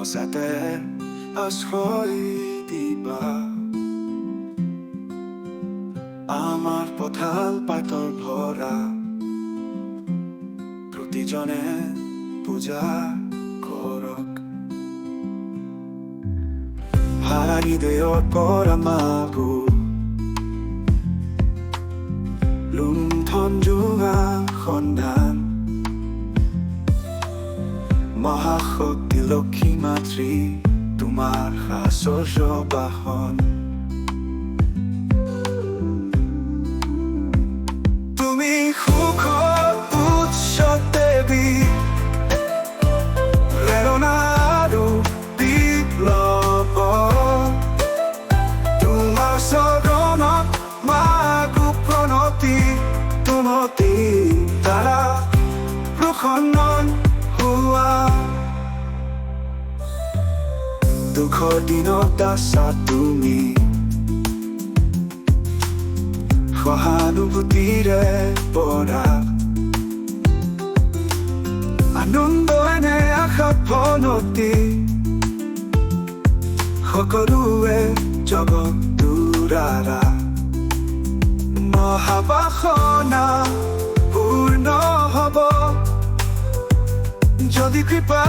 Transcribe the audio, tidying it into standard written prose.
সঁচাতে আশ্ৰয় দিবা। আমাৰ পথাল পাতৰ ভৰা, প্ৰতিজনে পূজা কৰক। হৃদয়ৰ পৰা মাবোৰ লুণ্ঠন যোৱা সন্ধান, মহাশক্তি লক্ষী মাতৃ তোমাৰ আশ্চৰ্য বাহন। তুমি সুখৰ উৎস দেৱী, প্ৰেৰণা আৰু বিপ্লৱ। তোমাৰ চৰণত মাগো প্ৰণতি, তুমতি দ্বাৰা প্ৰসন্ন হোৱা। দুখৰ দিনত আছা তুমি, সহানুভূতিৰে পৰা। আনন্দ এনে আশাত ভনতি, সকলোৱে জগতোৰাৰা। মহাবাসনা পূৰ্ণ হ'ব যদি কৃপা